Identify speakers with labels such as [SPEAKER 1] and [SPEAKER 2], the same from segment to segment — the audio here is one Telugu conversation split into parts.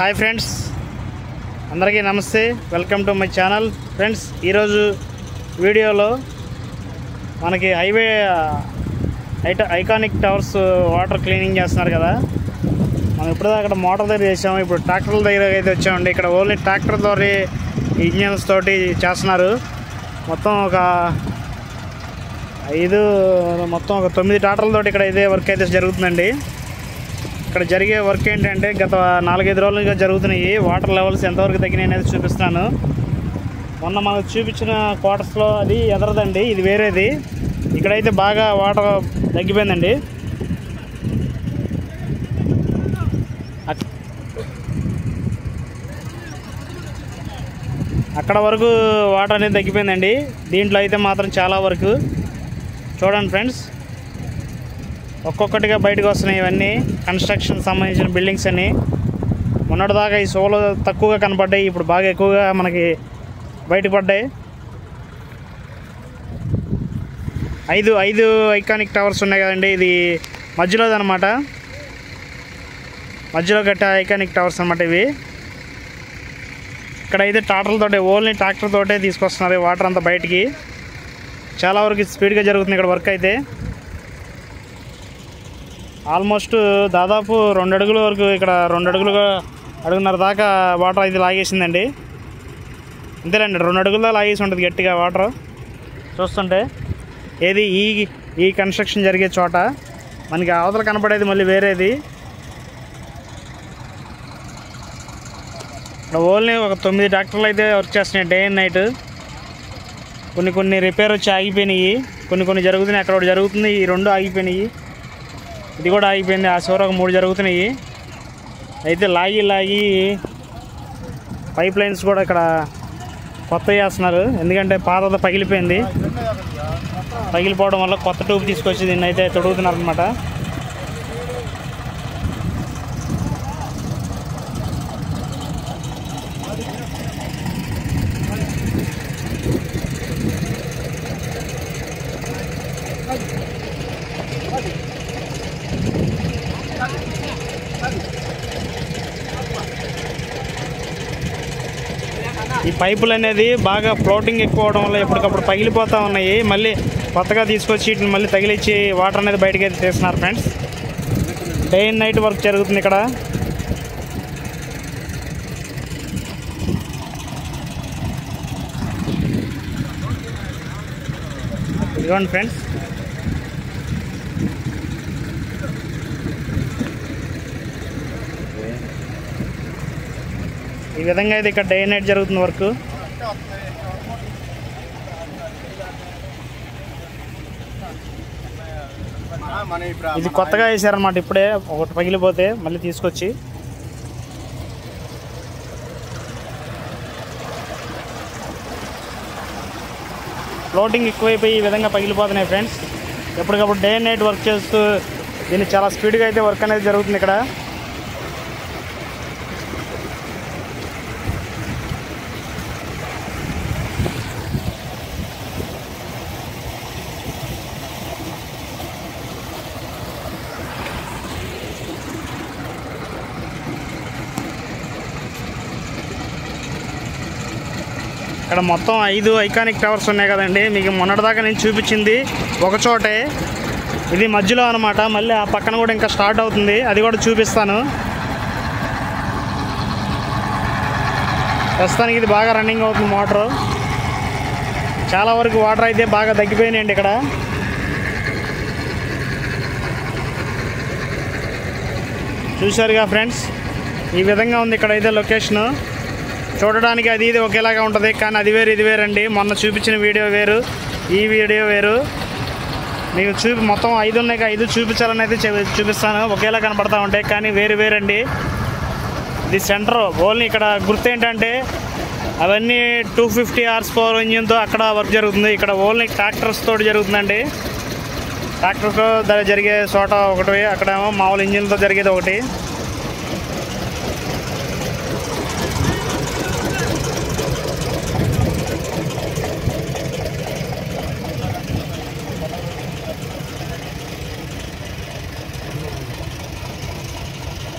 [SPEAKER 1] హాయ్ ఫ్రెండ్స్, అందరికీ నమస్తే. Welcome to my channel. Friends, ఈరోజు వీడియోలో మనకి highway iconic towers water cleaning చేస్తున్నారు కదా. మనం ఇప్పుడు అక్కడ మోటార్ దగ్గర చేసాము, ఇప్పుడు ట్రాక్టర్ల దగ్గర అయితే వచ్చామండి. ఇక్కడ ఓన్లీ ట్రాక్టర్ ద్వారా ఇంజన్స్ తోటి చేస్తున్నారు. మొత్తం ఒక 9 ట్రాక్టర్లతోటి ఇక్కడ ఇదే వర్క్ అయితే జరుగుతుందండి. ఇక్కడ జరిగే వర్క్ ఏంటంటే గత 4-5 రోజులుగా జరుగుతున్నాయి. వాటర్ లెవెల్స్ ఎంతవరకు తగ్గినాయి అనేది చూపిస్తాను. మొన్న మనకు చూపించిన క్వార్టర్స్లో అది ఎదరదండి, ఇది వేరేది. ఇక్కడైతే బాగా వాటర్ తగ్గిపోయిందండి. అక్కడ వరకు వాటర్ అనేది తగ్గిపోయిందండి. దీంట్లో అయితే మాత్రం చాలా వరకు చూడండి ఫ్రెండ్స్, ఒక్కొక్కటిగా బయటకు వస్తున్నాయి. ఇవన్నీ కన్స్ట్రక్షన్ సంబంధించిన బిల్డింగ్స్ అని. మొన్నటిదాకా ఈ సోలో తక్కువగా కనపడ్డాయి, ఇప్పుడు బాగా ఎక్కువగా మనకి బయటపడ్డాయి. 5 ఐకానిక్ టవర్స్ ఉన్నాయి కదండి, ఇది మధ్యలోది అనమాట. మధ్యలో కట్టే ఐకానిక్ టవర్స్ అనమాట ఇవి. ఇక్కడైతే ట్రాక్టర్లతోటే, ఓన్లీ ట్రాక్టర్ తోటే తీసుకొస్తున్నారు వాటర్ అంతా బయటికి. చాలా వరకు స్పీడ్గా జరుగుతుంది ఇక్కడ వర్క్ అయితే. ఆల్మోస్ట్ దాదాపు 2 అడుగుల వరకు, ఇక్కడ 2 అడుగున్నర దాకా వాటర్ అయితే లాగేసిందండి. అంతేలేండి, 2 అడుగుల లాగేసి ఉంటుంది గట్టిగా వాటర్ చూస్తుంటే. ఏది ఈ కన్స్ట్రక్షన్ జరిగే చోట మనకి అవతల కనపడేది మళ్ళీ వేరేది. ఇక్కడ ఓన్లీ ఒక 9 ట్రాక్టర్లు అయితే వర్క్ చేస్తున్నాయి డే అండ్ నైట్. కొన్ని రిపేర్ వచ్చి ఆగిపోయినాయి, కొన్ని జరుగుతున్నాయి. అక్కడ ఒకటి జరుగుతుంది, ఈ 2 ఆగిపోయినాయి. ఇది కూడా ఆగిపోయింది. ఆ చివర ఒక 3 జరుగుతున్నాయి. అయితే లాగి పైప్ లైన్స్ కూడా ఇక్కడ కొత్త చేస్తున్నారు. ఎందుకంటే పాతది పగిలిపోయింది. పగిలిపోవడం వల్ల కొత్త ట్యూబ్ తీసుకొచ్చి దీన్ని అయితే తొడుగుతున్నారు అనమాట. ఈ పైపులు అనేది బాగా ఫ్లోటింగ్ ఎక్కువ అవడం వల్ల ఎప్పటికప్పుడు పగిలిపోతూ ఉన్నాయి. మళ్ళీ కొత్తగా తీసుకొచ్చి వీటిని మళ్ళీ తగిలిచ్చి వాటర్ అనేది బయటకి అయితే తీస్తున్నారు friends. Day and night work జరుగుతుంది ఇక్కడ. ఇదిగోండి ఫ్రెండ్స్, ఈ విధంగా అయితే ఇక్కడ డే అండ్ నైట్ జరుగుతుంది వర్క్. ఇది కొత్తగా వేసారనమాట. ఇప్పుడే ఒకటి పగిలిపోతే మళ్ళీ తీసుకొచ్చి ఫ్లోటింగ్ ఎక్కువైపోయి ఈ విధంగా పగిలిపోతున్నాయి ఫ్రెండ్స్. ఎప్పటికప్పుడు డే అండ్ నైట్ వర్క్ చేస్తూ దీన్ని చాలా స్పీడ్గా అయితే వర్క్ అనేది జరుగుతుంది ఇక్కడ. ఇక్కడ మొత్తం 5 ఐకానిక్ టవర్స్ ఉన్నాయి కదండి. మీకు మొన్నటిదాకా నేను చూపించింది ఒక చోటే, ఇది మధ్యలో అనమాట. మళ్ళీ ఆ పక్కన కూడా ఇంకా స్టార్ట్ అవుతుంది, అది కూడా చూపిస్తాను. ప్రస్తుతానికి ఇది బాగా రన్నింగ్ అవుతుంది మోటారు. చాలా వరకు వాటర్ అయితే బాగా తగ్గిపోయినాయండి ఇక్కడ. చూశారుగా ఫ్రెండ్స్, ఈ విధంగా ఉంది ఇక్కడైతే లొకేషను. చూడడానికి అది ఇది ఒకేలాగా ఉంటుంది, కానీ అది వేరు ఇది వేరండి. మొన్న చూపించిన వీడియో వేరు, ఈ వీడియో వేరు. మీకు మొత్తం 5 ఉన్నాయి, 5 చూపించాలని అయితే చూపిస్తాను. ఒకేలా కనపడతా ఉంటాయి కానీ వేరు వేరండి. ఇది సెంటర్. ఓన్లీ ఇక్కడ గుర్తు ఏంటంటే అవన్నీ 250 HP ఇంజిన్తో అక్కడ వర్క్ జరుగుతుంది. ఇక్కడ ఓన్లీ ట్రాక్టర్స్ తోటి జరుగుతుందండి. ట్రాక్టర్తో జరిగే చోట ఒకటి, అక్కడేమో మామూలు ఇంజిన్తో జరిగేది ఒకటి.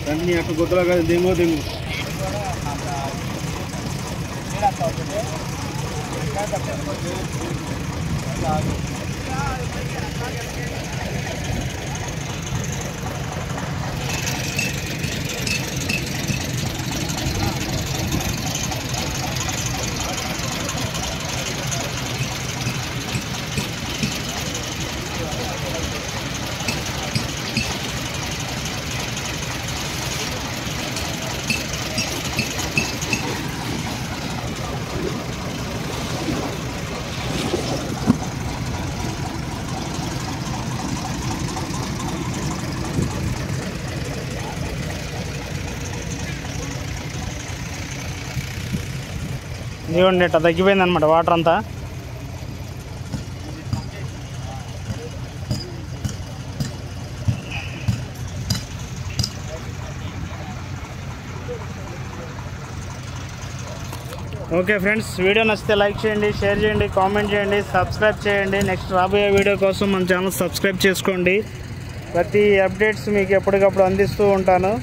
[SPEAKER 2] Kan ni aku gotol agak demo demo.
[SPEAKER 1] ఇదిగోండి ఇట్లా తగ్గిపోయింది అనమాట వాటర్ అంతా. ఓకే ఫ్రెండ్స్, వీడియో నచ్చితే లైక్ చేయండి, షేర్ చేయండి, కామెంట్ చేయండి, సబ్స్క్రైబ్ చేయండి. నెక్స్ట్ రాబోయే వీడియో కోసం మన ఛానల్ సబ్స్క్రైబ్ చేసుకోండి. ప్రతి అప్డేట్స్ మీకు ఎప్పటికప్పుడు అందిస్తూ ఉంటాను.